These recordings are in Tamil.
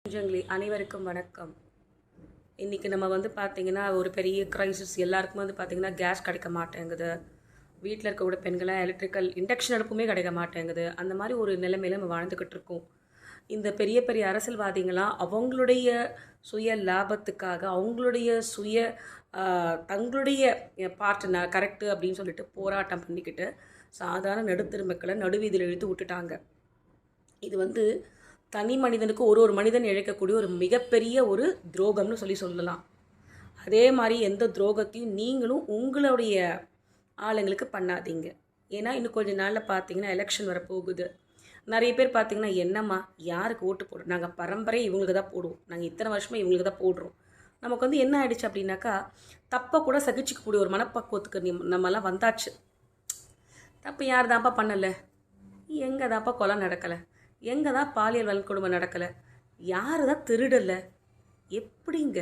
நெஞ்சங்களே அனைவருக்கும் வணக்கம். இன்றைக்கி நம்ம பார்த்திங்கன்னா ஒரு பெரிய க்ரைசிஸ் எல்லாருக்கும் பார்த்திங்கன்னா கேஸ் கிடைக்க மாட்டேங்குது. வீட்டில் இருக்கக்கூடிய பெண்களாம் எலக்ட்ரிக்கல் இண்டக்ஷன் அடுப்புமே கிடைக்க மாட்டேங்குது. அந்த மாதிரி ஒரு நிலைமையில் நம்ம வாழ்ந்துக்கிட்டு இருக்கோம். இந்த பெரிய பெரிய அரசியல்வாதிகளாம் அவங்களுடைய சுய லாபத்துக்காக அவங்களுடைய தங்களுடைய பார்ட்னர் கரெக்டு அப்படின்னு சொல்லிட்டு போராட்டம் பண்ணிக்கிட்டு சாதாரண நடுத்தர மக்களை நடுவீதியில் இழுத்து விட்டுட்டாங்க. இது தனி மனிதனுக்கு ஒரு மனிதன் இழைக்கக்கூடிய ஒரு மிகப்பெரிய ஒரு துரோகம்னு சொல்லலாம். அதே மாதிரி எந்த துரோகத்தையும் நீங்களும் உங்களுடைய ஆளுங்களுக்கு பண்ணாதீங்க. ஏன்னா இன்னும் கொஞ்சம் நாளில் பார்த்தீங்கன்னா எலெக்ஷன் வரப்போகுது. நிறைய பேர் பார்த்தீங்கன்னா என்னம்மா யாருக்கு ஓட்டு போடுறோம், நாங்கள் பரம்பரை இவங்களுக்கு தான் போடுவோம், நாங்கள் இத்தனை வருஷமாக இவங்களுக்கு தான் போடுறோம். நமக்கு என்ன ஆயிடுச்சு அப்படின்னாக்கா தப்பை கூட சகிச்சிக்கக்கூடிய ஒரு மனப்பக்குவத்துக்கு நம்மலாம் வந்தாச்சு. தப்பு யார் தான்ப்பா பண்ணலை, எங்கே தான்ப்பா கொலை நடக்கலை, எங்கே தான் பாலியல் வன்கொடுமை நடக்கலை, யார் தான் திருடலை, எப்படிங்க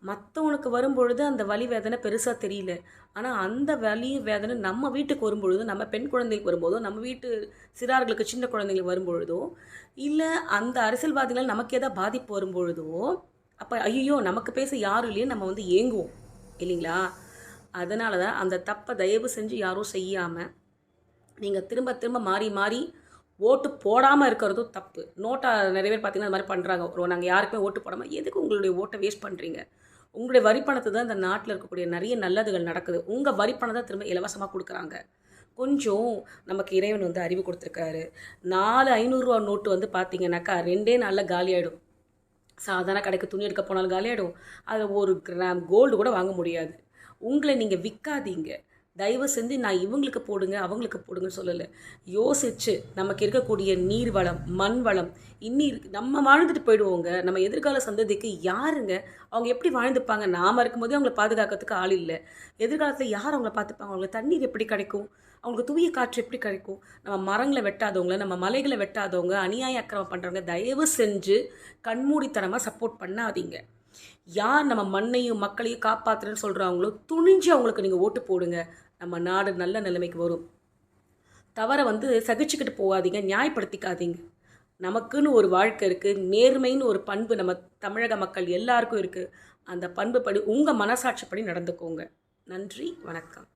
மற்றவனுக்கு வரும்பொழுது அந்த வலி வேதனை பெருசாக தெரியல. ஆனால் அந்த வலி வேதனை நம்ம வீட்டுக்கு வரும்பொழுதோ, நம்ம பெண் குழந்தைகளுக்கு வரும்போதோ, நம்ம வீட்டு சிறார்களுக்கு சின்ன குழந்தைங்களுக்கு வரும்பொழுதோ, இல்லை அந்த அரசியல்வாதிகளால் நமக்கு ஏதாவது பாதிப்பு வரும்பொழுதோ, அப்போ ஐயோ நமக்கு பேச யாரும் இல்லையே நம்ம ஏங்குவோம் இல்லைங்களா? அதனால தான் அந்த தப்பை தயவு செஞ்சு யாரும் செய்யாமல் நீங்கள் திரும்ப திரும்ப மாறி மாறி ஓட்டு போடாமல் இருக்கிறதும் தப்பு. நிறைய பேர் பார்த்திங்கன்னா அது மாதிரி பண்ணுறாங்க. நாங்கள் யாருக்குமே ஓட்டு போடாமல் எதுக்கு உங்களுடைய ஓட்டை வேஸ்ட் பண்ணுறீங்க? உங்களுடைய வரிப்பணத்தை தான் இந்த நாட்டில் இருக்கக்கூடிய நிறைய நல்லதுகள் நடக்குது. உங்கள் வரிப்பணம் தான் திரும்ப இலவசமாக கொடுக்குறாங்க. கொஞ்சம் நமக்கு இறைவன் அறிவு கொடுத்துருக்காரு. 400-500 நோட்டு பார்த்தீங்கன்னாக்கா 2 நாளில் காலியாகிடும். சாதாரண கடைக்கு துணி எடுக்க போனாலும் காலியாகிடும். அதில் 1 கிராம் கோல்டு கூட வாங்க முடியாது. உங்களை நீங்கள் விற்காதீங்க. தயவு செஞ்சு நான் இவங்களுக்கு போடுங்க அவங்களுக்கு போடுங்கன்னு சொல்லலை. யோசிச்சு நமக்கு இருக்கக்கூடிய நீர் வளம், மண் வளம் நம்ம வாழ்ந்துட்டு போயிடுவோங்க. நம்ம எதிர்கால சந்ததிக்கு யாருங்க அவங்க எப்படி வாழ்ந்துப்பாங்க? நாம் இருக்கும்போதே அவங்கள பாதுகாக்கிறதுக்கு ஆள் இல்லை. எதிர்காலத்தில் யார் அவங்கள பார்த்துப்பாங்க? அவங்களுக்கு தண்ணீர் எப்படி கிடைக்கும்? அவங்களுக்கு தூய காற்று எப்படி கிடைக்கும்? நம்ம மரங்களை வெட்டாதவங்க, நம்ம மலைகளை வெட்டாதவங்க, அநியாய அக்கிரமம் பண்ணுறவங்க தயவு செஞ்சு கண்மூடித்தனமாக சப்போர்ட் பண்ணாதீங்க. யார் நம்ம மண்ணையும் மக்களையும் காப்பாற்றுறேன்னு சொல்கிறாங்களோ துணிஞ்சு அவங்களுக்கு நீங்கள் ஓட்டு போடுங்க. நம்ம நாடு நல்ல நிலைமைக்கு வரும். தவறை சகிச்சுக்கிட்டு போகாதீங்க, நியாயப்படுத்திக்காதீங்க. நமக்குன்னு ஒரு வாழ்க்கை இருக்குது. நேர்மைன்னு ஒரு பண்பு நம்ம தமிழக மக்கள் எல்லாருக்கும் இருக்குது. அந்த பண்பு படி உங்கள் மனசாட்சிப்படி நடந்துக்கோங்க. நன்றி, வணக்கம்.